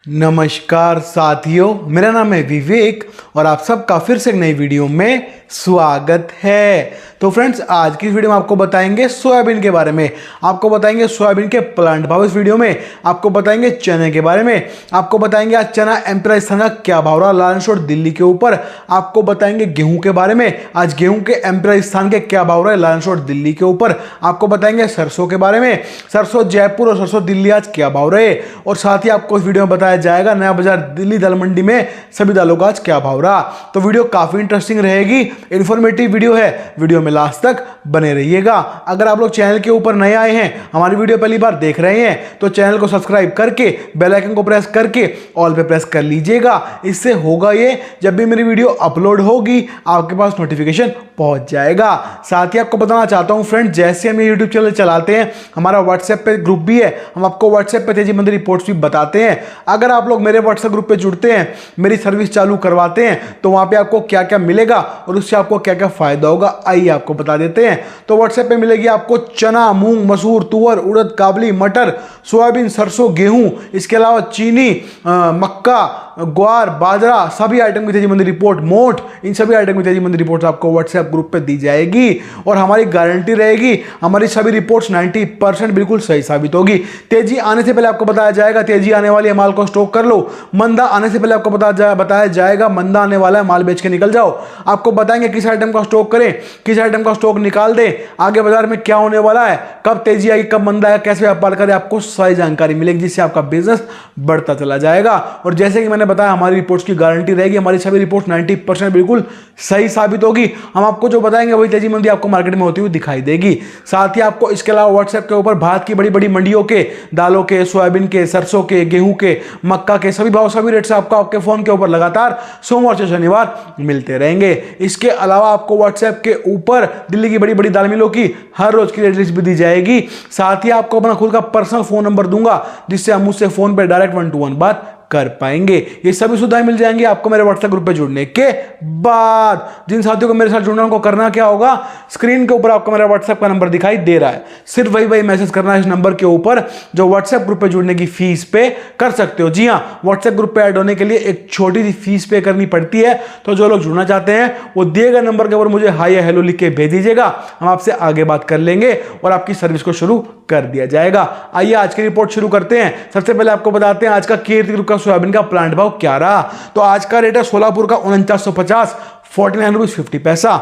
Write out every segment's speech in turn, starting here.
नमस्कार साथियों, मेरा नाम है विवेक और आप सबका फिर से एक नई वीडियो में स्वागत है। तो फ्रेंड्स, आज की वीडियो में आपको बताएंगे सोयाबीन के बारे में, आपको बताएंगे सोयाबीन के प्लांट भाव इस वीडियो में, आपको बताएंगे चने के बारे में, आपको बताएंगे आज चना एम राजस्थान का क्या भाव रहा लालंश और दिल्ली के ऊपर, आपको बताएंगे गेहूं के बारे में, आज गेहूं के एम राजस्थान के क्या भाव रहे लालंश और दिल्ली के ऊपर, आपको बताएंगे सरसों के बारे में, सरसों जयपुर और सरसों दिल्ली आज क्या भाव रहे, और साथ ही आपको इस वीडियो में बताया जाएगा नया बाजार दिल्ली दाल मंडी में सभी दालों का आज क्या भाव रहा। तो वीडियो काफी इंटरेस्टिंग रहेगी, इंफॉर्मेटिव वीडियो है, वीडियो में लास्ट तक बने रहिएगा। अगर आप लोग चैनल के ऊपर नए आए हैं, हमारी वीडियो पहली बार देख रहे हैं, तो चैनल को सब्सक्राइब करके बेल आइकन को प्रेस करके ऑल पे प्रेस कर लीजिएगा। इससे होगा ये, जब भी मेरी वीडियो अपलोड होगी आपके पास नोटिफिकेशन पहुंच जाएगा। साथ ही आपको बताना चाहता हूं फ्रेंड, जैसे हम ये यूट्यूब चैनल चलाते हैं, हमारा व्हाट्सएप पे ग्रुप भी है, हम आपको व्हाट्सएप पे तेजी मंदी रिपोर्ट्स भी बताते हैं। अगर आप लोग मेरे व्हाट्सएप ग्रुप पे जुड़ते हैं, मेरी सर्विस चालू करवाते हैं, तो वहां पे आपको क्या क्या मिलेगा और उससे आपको क्या क्या फायदा होगा, आइए आपको बता देते हैं। तो व्हाट्सएप पे मिलेगी आपको चना, मूंग, मसूर, तुअर, उड़द, काबली, मटर, सोयाबीन, सरसों, गेहूं, इसके अलावा चीनी, मक्का, ग्वार, बाजरा, सभी आइटम की तेजी मंदी रिपोर्ट, मोठ, इन सभी आइटम की तेजी मंदी रिपोर्ट आपको व्हाट्सएप ग्रुप पे दी जाएगी। और हमारी गारंटी रहेगी, हमारी सभी रिपोर्ट्स 90% बिल्कुल सही साबित होगी। तेजी आने से पहले आपको बताया जाएगा तेजी आने वाली है, माल को स्टॉक कर लो। मंदा आने से पहले आपको बताया जाएगा मंदा आने वाला है, माल बेच के निकल जाओ। आपको बताएंगे किस आइटम का स्टॉक करें, किस आइटम का स्टॉक निकाल दें, आगे बाजार में क्या होने वाला है, कब तेजी आएगी, कब मंदा है, कैसे व्यापार करें, आपको सारी जानकारी मिलेगी, जिससे आपका बिजनेस बढ़ता चला जाएगा। और जैसे कि मैंने बताया, हमारी रिपोर्ट्स की गारंटी रहेगी, हमारी सभी रिपोर्ट्स 90% बिल्कुल सही साबित होगी। हम आपको जो बताएंगे वही तेजी मंदी आपको मार्केट में होती हुई दिखाई देगी। साथ ही आपको इसके अलावा व्हाट्सएप के ऊपर भारत की बड़ी बड़ी मंडियों के, दालों के, सोयाबीन के, सरसों के, गेहूं के, मक्का के सभी भाव, सभी रेट्स आपको आपके फोन के ऊपर लगातार सोमवार से शनिवार मिलते रहेंगे। इसके अलावा आपको व्हाट्सएप के ऊपर दिल्ली की बड़ी बड़ी दाल मिलों की हर रोज की रेट लिस्ट भी दी जाएगी। साथ ही आपको अपना खुद का पर्सनल फोन नंबर दूंगा, जिससे हम मुझसे फोन पर डायरेक्ट 1-to-1 बात कर पाएंगे। ये सभी सुविधाएं मिल जाएंगी आपको मेरे व्हाट्सएप ग्रुप पे जुड़ने के बाद। जिन साथियों को मेरे साथ जुड़ना, उनको करना क्या होगा, स्क्रीन के ऊपर आपको मेरा व्हाट्सएप का नंबर दिखाई दे रहा है, सिर्फ वही मैसेज करना है इस नंबर के ऊपर, जो व्हाट्सएप ग्रुप पे जुड़ने की फीस पे कर सकते हो। जी हां, व्हाट्सएप ग्रुप पे ऐड होने के लिए एक छोटी सी फीस पे करनी पड़ती है। तो जो लोग जुड़ना चाहते हैं वो दिए गए नंबर के ऊपर मुझे हाई या हेलो लिख के भेज दीजिएगा, हम आपसे आगे बात कर लेंगे और आपकी सर्विस को शुरू कर दिया जाएगा। आइए आज की रिपोर्ट शुरू करते हैं। सबसे पहले आपको बताते हैं आज का कीर्ति ग्रुप का सोयाबीन का प्लांट भाव क्या रहा। तो आज का रेट है सोलापुर का 4950, 49 रुपीज 50 पैसा।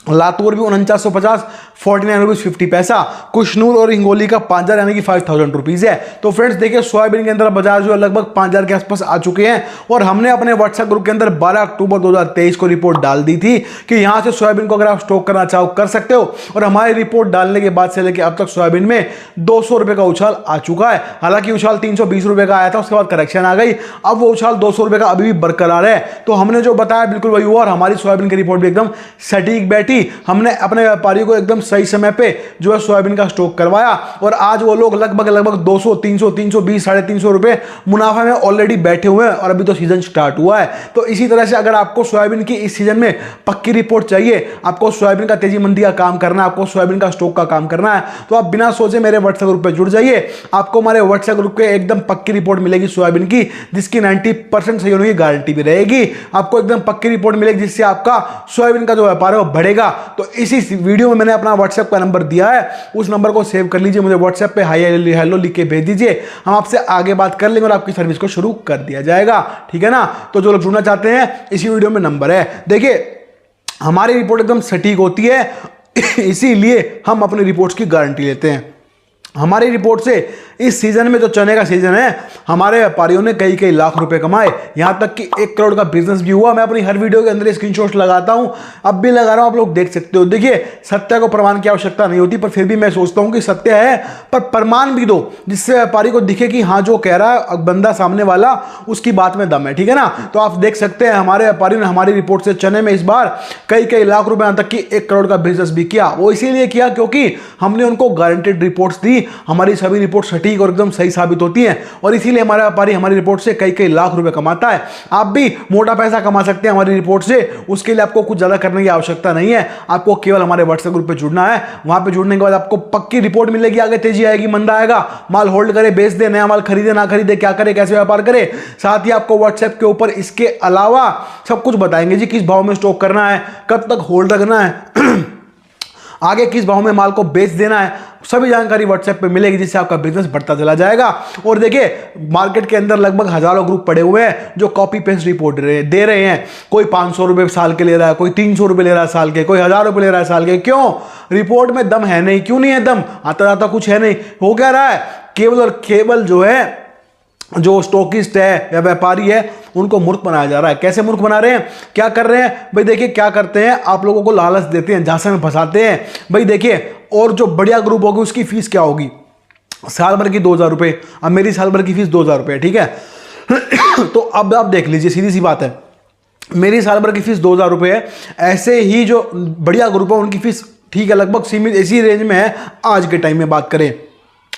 लातूर भी 4950, 49 रुपीज 50 पैसा। कुशनूर और हिंगोली का 5000 यानी कि 5000 रुपीज है। तो फ्रेंड्स देखिए, सोयाबीन के अंदर बाजार जो है लगभग 5000 के आसपास आ चुके हैं। और हमने अपने व्हाट्सएप ग्रुप के अंदर 12 अक्टूबर 2023 को रिपोर्ट डाल दी थी कि यहां से सोयाबीन को अगर आप स्टॉक करना चाहो कर सकते हो। और हमारी रिपोर्ट डालने के बाद से लेकर अब तक सोयाबीन में 200 रुपए का उछाल आ चुका है। हालांकि उछाल 320 रुपए का आया था, उसके बाद करेक्शन आ गई, अब वो उछाल 200 रुपए का अभी भी बरकरार है। तो हमने जो बताया बिल्कुल वही हुआ और हमारी सोयाबीन की रिपोर्ट भी एकदम सटीक बैठी। हमने अपने व्यापारियों को एकदम सही समय पे जो है सोयाबीन का स्टॉक करवाया और आज वो लोग लगभग 200, 300, 320, 350 रुपए मुनाफा में ऑलरेडी बैठे हुए हैं। और अभी तो सीजन स्टार्ट हुआ है। तो इसी तरह से अगर आपको सोयाबीन की इस सीजन में पक्की रिपोर्ट चाहिए, आपको सोयाबीन का तेजी मंदी का काम करना है, आपको सोयाबीन का स्टॉक का काम करना है, तो आप बिना सोचे मेरे व्हाट्सएप ग्रुप पे जुड़ जाइए। आपको हमारे व्हाट्सएप ग्रुप पे एकदम पक्की रिपोर्ट मिलेगी सोयाबीन की, जिसकी 90% सही होने की गारंटी भी रहेगी। आपको एकदम पक्की रिपोर्ट मिलेगी, जिससे आपका सोयाबीन का जो व्यापार है वो बढ़ेगा। तो इसी वीडियो में मैंने अपना व्हाट्सएप का नंबर दिया है, उस नंबर को सेव कर लीजिए, मुझे व्हाट्सएप पे हाई हेलो लिख के भेज दीजिए, हम आपसे आगे बात कर लेंगे और आपकी सर्विस को शुरू कर दिया जाएगा। ठीक है ना। तो जो लोग जुड़ना चाहते हैं, इसी वीडियो में नंबर है। देखिए, हमारी रिपोर्ट एकदम सटीक होती है, इसीलिए हम अपनी रिपोर्ट्स की गारंटी लेते हैं। हमारी रिपोर्ट से इस सीजन में, जो चने का सीजन है, हमारे व्यापारियों ने कई लाख रुपए कमाए, यहां तक कि 1 करोड़ का बिजनेस भी हुआ। मैं अपनी हर वीडियो के अंदर स्क्रीनशॉट लगाता हूं, अब भी लगा रहा हूं, आप लोग देख सकते हो। देखिए, सत्य को प्रमाण की आवश्यकता नहीं होती, पर फिर भी मैं सोचता हूं कि सत्य है, पर प्रमाण भी दो, जिससे व्यापारी को दिखे कि हाँ, जो कह रहा है बंदा सामने वाला, उसकी बात में दम है। ठीक है ना। तो आप देख सकते हैं हमारे व्यापारी ने हमारी रिपोर्ट से चने में इस बार कई लाख रुपए, यहां तक कि 1 करोड़ का बिजनेस भी किया। वो इसीलिए किया क्योंकि हमने उनको गारंटेड रिपोर्ट्स दी। हमारी सभी रिपोर्ट सटीक और एकदम सही साबित होती हैं और इसीलिए इसीलिए हमारा व्यापारी हमारी रिपोर्ट से कई कई लाख रुपए कमाता है। आप भी मोटा पैसा कमा सकते हैं हमारी रिपोर्ट से। उसके लिए आपको कुछ ज्यादा करने की आवश्यकता नहीं है, आपको केवल हमारे व्हाट्सएप ग्रुप पे जुड़ना है। वहां पे जुड़ने के बाद आपको पक्की रिपोर्ट मिलेगी, आगे तेजी आएगी, मंदा आएगा, माल होल्ड करे, बेच दे, नया माल खरीदे ना खरीदे, क्या करे, कैसे व्यापार करे। साथ ही आपको व्हाट्सएप के ऊपर इसके अलावा सब कुछ बताएंगे जी, किस भाव में स्टॉक करना है, कब तक होल्ड रखना है, आगे किस भाव में माल को बेच देना है, सभी जानकारी व्हाट्सएप पे मिलेगी, जिससे आपका बिजनेस बढ़ता चला जाएगा। और देखिए मार्केट के अंदर लगभग हजारों ग्रुप पड़े हुए हैं जो कॉपी पेस्ट रिपोर्ट दे रहे हैं। कोई 500 रुपए साल के ले रहा है, कोई 300 रुपए ले रहा है साल के, कोई 1000 रुपए ले रहा है साल के। क्यों? रिपोर्ट में दम है नहीं। क्यों नहीं है दम? आता जाता कुछ है नहीं। हो क्या रहा है? केवल और केवल जो है, जो स्टॉकिस्ट है या व्यापारी है, उनको मूर्ख बनाया जा रहा है। कैसे मूर्ख बना रहे हैं? क्या कर रहे हैं भाई? देखिए क्या करते हैं, आप लोगों को लालच देते हैं, झांसे में फंसाते हैं भाई। देखिए, और जो बढ़िया ग्रुप होगी उसकी फीस क्या होगी? साल भर की 2000 रुपये। अब मेरी साल भर की फीस 2000 रुपये, ठीक है। तो अब आप देख लीजिए, सीधी सी बात है, मेरी साल भर की फीस 2000 रुपये है। ऐसे ही जो बढ़िया ग्रुप है उनकी फीस ठीक है, लगभग सीमित इसी रेंज में है। आज के टाइम में बात करें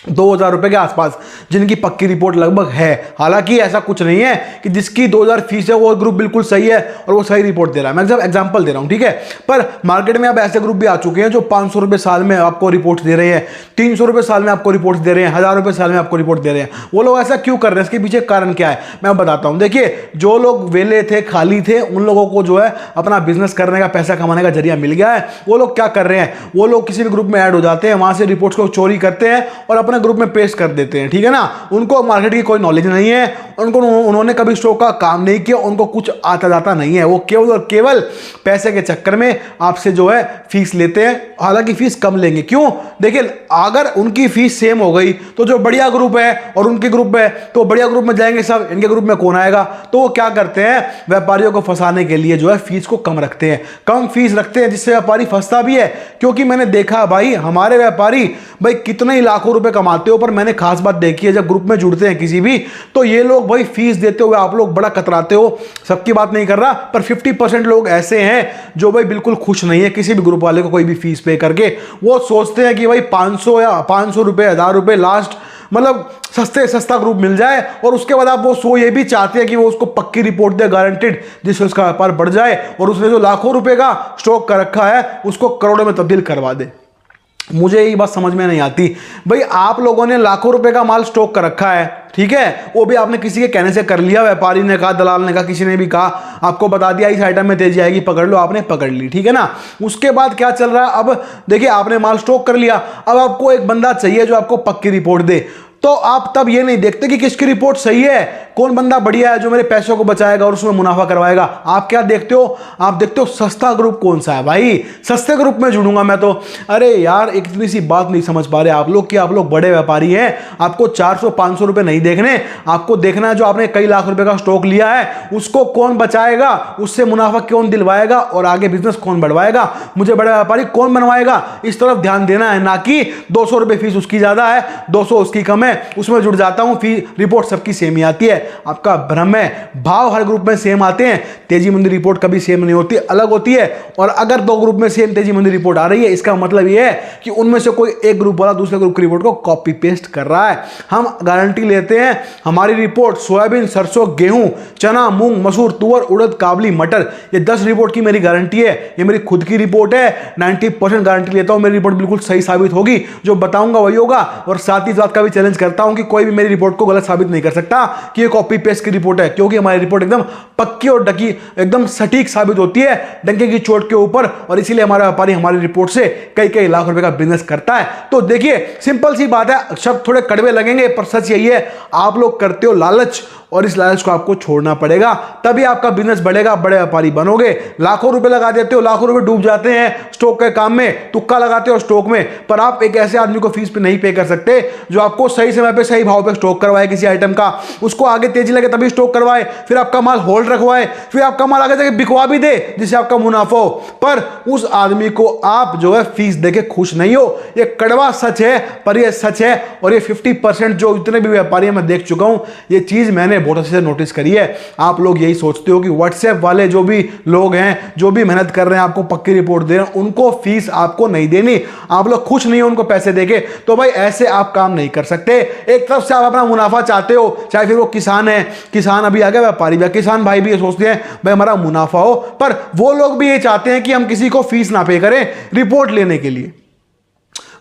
2000 रुपए के आसपास, जिनकी पक्की रिपोर्ट लगभग है। हालांकि ऐसा कुछ नहीं है कि जिसकी 2000 फीस है वो ग्रुप बिल्कुल सही है और वो सही रिपोर्ट दे रहा है। मैं जब एग्जांपल दे रहा हूं, ठीक है। पर मार्केट में अब ऐसे ग्रुप भी आ चुके हैं जो 500 रुपए साल में आपको रिपोर्ट दे रहे हैं, 300 रुपए साल में आपको रिपोर्ट दे रहे हैं, 1000 रुपए साल में आपको रिपोर्ट दे रहे हैं। वो लोग ऐसा क्यों कर रहे हैं? इसके पीछे कारण क्या है मैं बताता हूं। देखिए, जो लोग वेले थे, खाली थे, उन लोगों को जो है अपना बिजनेस करने का, पैसा कमाने का जरिया मिल गया है। वो लोग क्या कर रहे हैं? वो लोग किसी भी ग्रुप में ऐड हो जाते हैं, वहां से रिपोर्ट्स को चोरी करते हैं और अपने ग्रुप में पेश कर देते हैं, ठीक है ना। उनको मार्केट की कोई नॉलेज नहीं है, उन्होंने कभी स्टॉक का काम नहीं किया, उनको कुछ आता जाता नहीं है। वो केवल और केवल पैसे के चक्कर में आपसे जो है फीस लेते हैं। हालांकि फीस कम लेंगे। क्यों? देखिए, अगर उनकी फीस सेम हो गई तो जो बढ़िया ग्रुप है और उनके ग्रुप है, तो बढ़िया ग्रुप में जाएंगे सब, इनके ग्रुप में कौन आएगा? तो वो क्या करते हैं, व्यापारियों को फंसाने के लिए जो है फीस को कम रखते हैं, कम फीस रखते हैं, जिससे व्यापारी फंसता भी है। क्योंकि मैंने देखा भाई, हमारे व्यापारी भाई कितने ही लाखों रुपए कमाते हो, पर मैंने खास बात देखी है, जब ग्रुप में जुड़ते हैं किसी भी, तो ये लोग भाई फीस देते हुए आप लोग बड़ा कतराते हो। सबकी बात नहीं कर रहा, पर 50% लोग ऐसे हैं जो भाई बिल्कुल खुश नहीं है किसी भी ग्रुप वाले को कोई भी फीस पे करके। वो सोचते हैं कि भाई 500 या 500 रुपए, 1000 रुपए लास्ट, मतलब सस्ता ग्रुप मिल जाए। और उसके बाद आप वो ये भी चाहते हैं कि वो उसको पक्की रिपोर्ट दे, गारंटेड, जिससे उसका व्यापार बढ़ जाए और उसने जो लाखों रुपए का स्टॉक कर रखा है उसको करोड़ों में तब्दील करवा दे। मुझे ये बात समझ में नहीं आती भाई। आप लोगों ने लाखों रुपए का माल स्टॉक कर रखा है, ठीक है, वो भी आपने किसी के कहने से कर लिया, व्यापारी ने कहा, दलाल ने कहा, किसी ने भी कहा, आपको बता दिया इस आइटम में तेजी आएगी, पकड़ लो, आपने पकड़ ली, ठीक है ना। उसके बाद क्या चल रहा है? अब देखिए, आपने माल स्टॉक कर लिया, अब आपको एक बंदा चाहिए जो आपको पक्की रिपोर्ट दे। तो आप तब ये नहीं देखते कि किसकी रिपोर्ट सही है, कौन बंदा बढ़िया है जो मेरे पैसों को बचाएगा और उसमें मुनाफा करवाएगा। आप क्या देखते हो? आप देखते हो सस्ता ग्रुप कौन सा है। भाई सस्ते ग्रुप में जुड़ूंगा मैं तो। अरे यार, एक इतनी सी बात नहीं समझ पा रहे आप लोग कि आप लोग बड़े व्यापारी हैं। आपको 400-500 रुपए नहीं देखने, आपको देखना है जो आपने कई लाख रुपए का स्टॉक लिया है उसको कौन बचाएगा, उससे मुनाफा कौन दिलवाएगा और आगे बिजनेस कौन बढ़वाएगा, मुझे बड़ा व्यापारी कौन बनवाएगा। इस तरफ ध्यान देना है, ना कि 200 रुपए फीस उसकी ज्यादा है, 200 उसकी कम है, उसमें जुड़ जाता हूं, फी रिपोर्ट सबकी सेम ही आती है। आपका भ्रम है। भाव हर ग्रुप में सेम आते हैं, तेजी मंदी रिपोर्ट कभी सेम नहीं होती, अलग होती है। और अगर दो ग्रुप में सेम तेजी मंदी रिपोर्ट आ रही है, इसका मतलब यह है कि उनमें से कोई एक ग्रुप वाला दूसरे ग्रुप की रिपोर्ट को कॉपी पेस्ट कर रहा है। हम गारंटी लेते हैं, हमारी रिपोर्ट सोयाबीन, सरसों, गेहूं, चना, मूंग, मसूर, तुअर, उड़द, काबली, मटर, ये 10 रिपोर्ट की मेरी गारंटी है। ये मेरी खुद की रिपोर्ट है। 90% गारंटी लेता हूं, मेरी रिपोर्ट बिल्कुल सही साबित होगी, जो बताऊंगा वही होगा। और साथ ही साथ का भी चैलेंज करता हूं कि कोई भी मेरी रिपोर्ट को गलत साबित नहीं कर सकता कि ये कॉपी पेस्ट की रिपोर्ट है, क्योंकि हमारी रिपोर्ट एकदम पक्की और डकी, एकदम सटीक साबित होती है, डंके की चोट के ऊपर। और इसीलिए हमारा व्यापारी हमारी रिपोर्ट से कई कई लाख रुपए का बिजनेस करता है। तो देखिए, सिंपल सी बात है, शब्द थोड़े कड़वे लगेंगे पर सच यही है, आप लोग करते हो लालच और इस लालच को आपको छोड़ना पड़ेगा, तभी आपका बिजनेस बढ़ेगा, बड़े व्यापारी बनोगे। लाखों रुपए लगा देते हो, लाखों रुपए डूब जाते हैं स्टॉक के काम में, तुक्का लगाते हो स्टॉक में, पर आप एक ऐसे आदमी को फीस पे नहीं पे कर सकते जो आपको सही समय पे सही भाव पे स्टॉक करवाए किसी आइटम का, उसको आगे तेजी लगे तभी स्टॉक करवाए, फिर आपका माल होल्ड रखवाए, फिर आपका माल आगे जाके बिकवा भी दे जिससे आपका मुनाफा हो। पर उस आदमी को आप जो है फीस देके खुश नहीं हो। ये कड़वा सच है, पर ये सच है। और ये 50% जो इतने भी व्यापारी मैं देख चुका हूं, ये चीज मैंने बहुत अच्छे से नोटिस करी है। आप लोग यही सोचते हो कि व्हाट्सएप वाले जो भी लोग हैं, जो भी मेहनत कर रहे हैं, आपको पक्की रिपोर्ट दे रहे हैं, उनको फीस आपको नहीं देनी, आप लोग खुश नहीं हो उनको पैसे देके, तो भाई ऐसे आप काम नहीं कर सकते। रहोगे। एक तरफ से आप अपना मुनाफा चाहते हो, चाहे फिर वो किसान है, किसान अभी आ गया व्यापारी भी, किसान भाई भी ये सोचते हैं भाई हमारा मुनाफा हो, पर वो लोग भी ये चाहते हैं कि हम किसी को फीस ना पे करें रिपोर्ट लेने के लिए।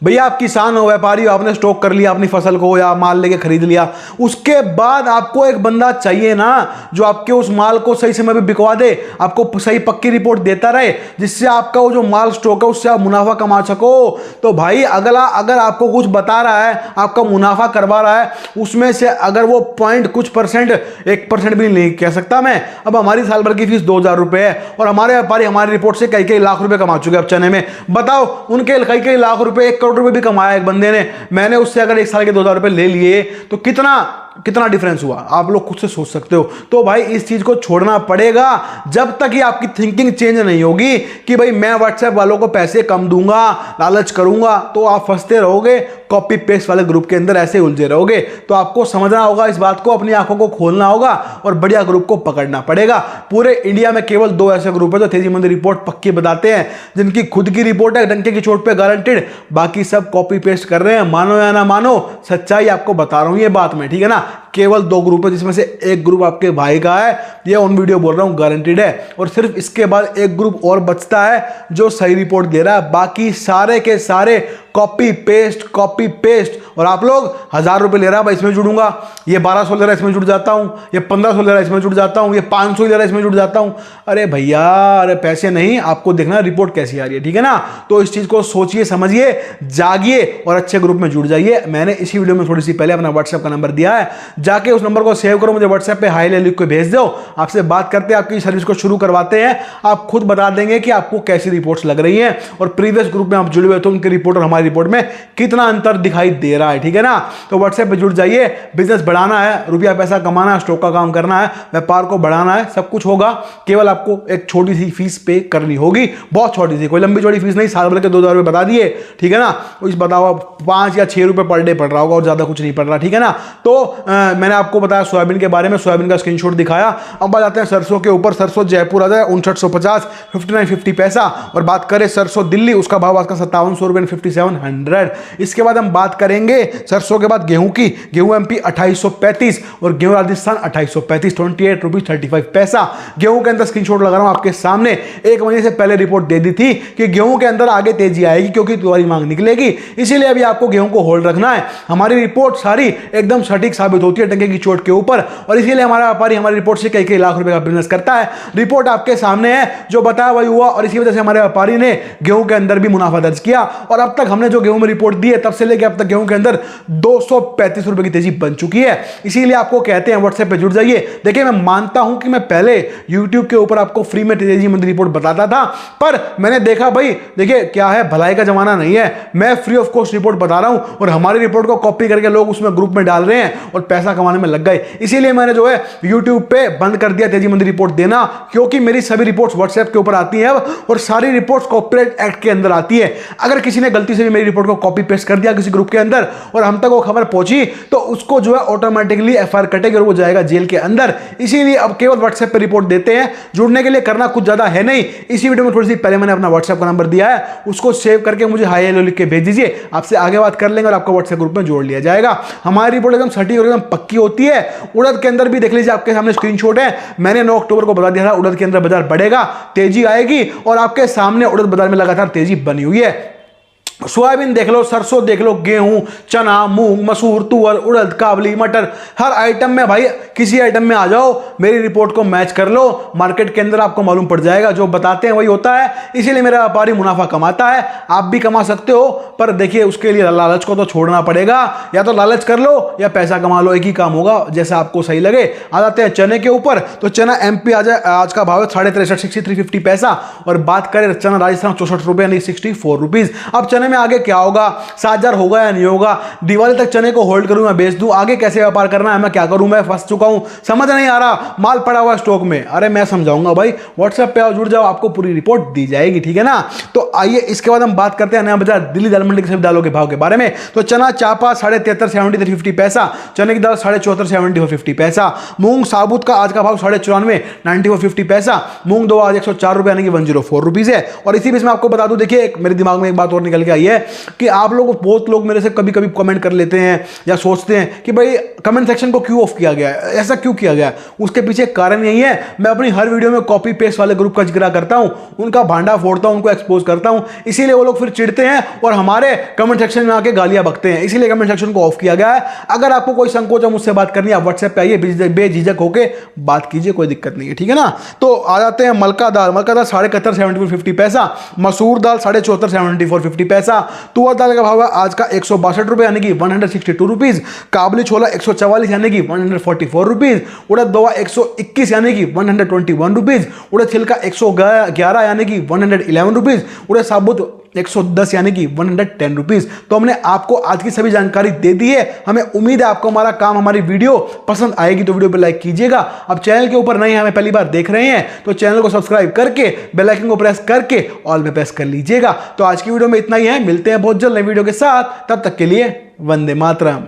भैया आप किसान हो, व्यापारी हो, आपने स्टॉक कर लिया अपनी फसल को या माल लेके खरीद लिया, उसके बाद आपको एक बंदा चाहिए ना जो आपके उस माल को सही समय पे बिकवा दे, आपको सही पक्की रिपोर्ट देता रहे, जिससे आपका वो जो माल स्टॉक है उससे आप मुनाफा कमा सको। तो भाई अगला अगर आपको कुछ बता रहा है, आपका मुनाफा करवा रहा है, उसमें से अगर वो पॉइंट कुछ परसेंट, 1% भी नहीं कह सकता मैं, अब हमारी साल भर की फीस 2000 रुपए है और हमारे व्यापारी हमारी रिपोर्ट से कई कई लाख रुपए कमा चुके हैं अब चने में। बताओ उनके कई कई लाख रुपए, 1 करोड़ रुपए भी कमाया एक बंदे ने, मैंने उससे अगर एक साल के 2000 रुपए ले लिए तो कितना डिफरेंस हुआ, आप लोग खुद से सोच सकते हो। तो भाई इस चीज को छोड़ना पड़ेगा जब तक ही आपकी थिंकिंग चेंज नहीं होगी कि भाई मैं व्हाट्सएप वालों को पैसे कम दूंगा, लालच करूंगा, तो आप फंसते रहोगे कॉपी पेस्ट वाले ग्रुप के अंदर, ऐसे उलझे रहोगे। तो आपको समझना होगा इस बात को, अपनी आंखों को खोलना होगा और बढ़िया ग्रुप को पकड़ना पड़ेगा। पूरे इंडिया में केवल 2 ऐसे ग्रुप है जो तेजी मंदी रिपोर्ट पक्की बताते हैं, जिनकी खुद की रिपोर्ट है डंके की चोट पे गारंटेड, बाकी सब कॉपी पेस्ट कर रहे हैं। मानो या ना मानो, सच्चाई आपको बता रहा हूं ये बात में, ठीक है ना। केवल 2 ग्रुप है जिसमें से एक ग्रुप आपके भाई का है, ये ऑन वीडियो बोल रहा हूं, गारंटेड है। और सिर्फ इसके बाद एक ग्रुप और बचता है जो सही रिपोर्ट दे रहा है, बाकी सारे के सारे कॉपी पेस्ट। और आप लोग 1000 रुपए ले रहा है, इसमें जुड़ूंगा, ये 1200 ले रहा है इसमें जुड़ जाता हूं, ये 1500 ले रहा है इसमें जुड़ जाता हूं, ये 500 ले रहा है इसमें जुड़ जाता हूं। अरे भैया, अरे पैसे नहीं, आपको देखना रिपोर्ट कैसी आ रही है, ठीक है ना। तो इस चीज को सोचिए, समझिए, जागिए और अच्छे ग्रुप में जुड़ जाइए। मैंने इसी वीडियो में थोड़ी सी पहले अपना व्हाट्सएप का नंबर दिया है, जाके उस नंबर को सेव करो, मुझे व्हाट्सएप पे हाई लिख के भेज दो, आपसे बात करते हैं, आपकी सर्विस को शुरू करवाते हैं। आप खुद बता देंगे कि आपको कैसी रिपोर्ट्स लग रही हैं और प्रीवियस ग्रुप में आप जुड़े हुए तो उनकी रिपोर्ट और हमारी रिपोर्ट में कितना अंतर दिखाई दे रहा है, ठीक है ना। तो व्हाट्सएप पे जुड़ जाइए, बिजनेस बढ़ाना है, रुपया पैसा कमाना है, स्टॉक का काम करना है, व्यापार को बढ़ाना है, सब कुछ होगा। केवल आपको एक छोटी सी फीस पे करनी होगी, बहुत छोटी सी, कोई लंबी चौड़ी फीस नहीं, साल भर के 2000 रुपए बता दिए, ठीक है ना। इस बताओ 5 या 6 रुपए पर डे पड़ रहा होगा और ज्यादा कुछ नहीं पड़ रहा, ठीक है ना। तो मैंने आपको बताया सोयाबीन के बारे में, सोयाबीन का स्क्रीनशॉट दिखाया। अब बात आते हैं सरसों के ऊपर। सरसों जयपुर आ जाए 5950 59.50 पैसा, और बात करें सरसों दिल्ली, उसका भाव आज का 5700 रुपए 5700। इसके बाद हम बात करेंगे सरसों के बाद गेहूं की, गेहूं एमपी 2835 और गेहूं राजस्थान 2835 28 रुपीज 35 पैसा। गेहूं के अंदर स्क्रीनशॉट लगा रहा हूं आपके सामने, 1 महीने से पहले रिपोर्ट दे दी थी कि गेहूं के अंदर आगे तेजी आएगी क्योंकि तुम्हारी मांग निकलेगी, इसीलिए अभी आपको गेहूं को होल्ड रखना है। हमारी रिपोर्ट सारी एकदम सटीक साबित होती है डंके की चोट के ऊपर, और इसीलिए हमारा व्यापारी हमारी रिपोर्ट से कई कई लाख रुपए का बिजनेस करता है। रिपोर्ट आपके सामने है, जो बताया वही हुआ, और इसी वजह से हमारे व्यापारी ने गेहूं के अंदर भी मुनाफा दर्ज किया। और अब तक हमने जो गेहूं में रिपोर्ट दी है, तब से लेकर अब तक गेहूं के अंदर 235 रुपए की तेजी बन चुकी है। इसीलिए आपको कहते हैं व्हाट्सएप पे जुड़ जाइए। देखिए, मैं मानता हूं कि मैं पहले यूट्यूब के ऊपर आपको फ्री में तेजी मंदी रिपोर्ट बताता था, पर मैंने देखा भाई, देखिए क्या है, भलाई का जमाना नहीं है, मैं फ्री ऑफ कॉस्ट रिपोर्ट बता रहा हूं और हमारी रिपोर्ट को कॉपी करके लोग उसमें ग्रुप में डाल रहे हैं और पैसा कमाने में लग गए। इसीलिए मैंने जो है यूट्यूब पे बंद कर दिया तेजी मंदी रिपोर्ट देना, क्योंकि मेरी सभी रिपोर्ट्स व्हाट्सएप के ऊपर आती हैं और सारी रिपोर्ट्स कॉपीराइट एक्ट के अंदर आती है। अगर किसी ने गलती से भी मेरी रिपोर्ट को कॉपी पेस्ट कर दिया किसी ग्रुप के अंदर और हम तक वो खबर पहुंची, तो उसको जो है ऑटोमेटिकली एफआईआर कटेगी और वो जाएगा जेल के अंदर। इसीलिए अब केवल व्हाट्सएप पे रिपोर्ट देते हैं। जुड़ने के लिए करना कुछ ज्यादा है नहीं, इसी वीडियो में थोड़ी सी पहले मैंने अपना व्हाट्सएप का नंबर दिया है, उसको सेव करके मुझे हाई हेलो लिख के भेज दीजिए, आपसे आगे बात कर लेंगे और आपको व्हाट्सएप ग्रुप में जोड़ लिया जाएगा। हमारी रिपोर्ट एकदम सटीक और एकदम पक्की होती है। उड़द के अंदर भी देख लीजिए, आपके सामने स्क्रीनशॉट है, मैंने 9 अक्टूबर को बता दिया था उड़द के अंदर बाजार बढ़ेगा, तेजी आएगी, और आपके सामने उड़द बाजार में लगातार तेजी बनी हुई है। सोयाबीन देख लो, सरसों देख लो, गेहूं, चना, मूंग, मसूर, तुअर, उड़द, काबली, मटर, हर आइटम में भाई किसी आइटम में आ जाओ, मेरी रिपोर्ट को मैच कर लो, मार्केट के अंदर आपको मालूम पड़ जाएगा, जो बताते हैं वही होता है। इसीलिए मेरा व्यापारी मुनाफा कमाता है, आप भी कमा सकते हो, पर देखिए उसके लिए लालच को तो छोड़ना पड़ेगा। या तो लालच कर लो या पैसा कमा लो, एक ही काम होगा, जैसा आपको सही लगे। आ जाते हैं चने के ऊपर, तो चना एमपी आ जाए, आज का भाव है 63.5 63.50 पैसा, और बात करें चना राजस्थान 64 रुपए यानी 64 रुपीज। अब चने में आगे क्या होगा, 7000 होगा या नहीं होगा, दिवाली तक चने को होल्ड करूं या बेच दूं, आगे कैसे व्यापार करना है, मैं क्या करूं, मैं फंस चुका हूं, समझ नहीं आ रहा, माल पड़ा हुआ स्टॉक में। अरे मैं समझाऊंगा भाई, व्हाट्सएप पे आओ, जुड़ जाओ, आपको पूरी रिपोर्ट दी जाएगी, ठीक है ना। तो आइए इसके बाद हम बात करते हैं नया बाजार दिल्ली दाल मंडी के सभी दालों के भाव के बारे में। तो चना चापा 73 70 50 पैसा, चने की दाल 74 70 50 पैसा, मूंग साबुत का आज का भाव 94 90 50 पैसा, मूंग दो आज 104 रुपए यानी कि 104 रुपीज है। और इसी बीच में आपको बता दूं, देखिए मेरे दिमाग में एक बात और निकल के आई है कि आप लोग, बहुत लोग मेरे से कभी कभी कमेंट कर लेते हैं या सोचते हैं कि भाई कमेंट सेक्शन को क्यों ऑफ किया गया है, ऐसा क्यों किया गया है। उसके पीछे कारण यही है, मैं अपनी हर वीडियो में कॉपी पेस्ट वाले ग्रुप का जिक्र करता हूं, उनका भांडा फोड़ता हूं, उनको एक्सपोज करता हूं, इसीलिए वो लोग फिर चिढ़ते हैं और हमारे कमेंट सेक्शन में आके गालियां बकते हैं, इसीलिए कमेंट सेक्शन को ऑफ किया गया है। अगर आपको कोई संकोच है मुझसे बात करनी है, आप व्हाट्सएप पे आइए, बेझिझक होके बात कीजिए, कोई दिक्कत नहीं है, ठीक है ना। तो आ जाते हैं मलका दाल। मलका दाल 71 74 पैसा, मसूर दाल 74 74 50 पैसा, तुअर दाल का भाव है आज का 162 रुपये यानी कि 162 रुपीज, काबली छोला 144 यानी कि 144 रुपीज, उड़द दवा 121 यानी कि 121 रुपीज, उड़द छिलका 111 यानी कि 111 रुपीज, उड़द साबुत 110 यानी कि 110 रुपीज। तो हमने आपको आज की सभी जानकारी दे दी है। हमें उम्मीद है आपको हमारा काम, हमारी वीडियो पसंद आएगी, तो वीडियो पे लाइक कीजिएगा। अब चैनल के ऊपर नहीं, हमें पहली बार देख रहे हैं तो चैनल को सब्सक्राइब करके बेल आइकन को प्रेस करके ऑल पे प्रेस कर लीजिएगा। तो आज की वीडियो में इतना ही है, मिलते हैं बहुत जल्द नई वीडियो के साथ, तब तक के लिए वंदे मातरम।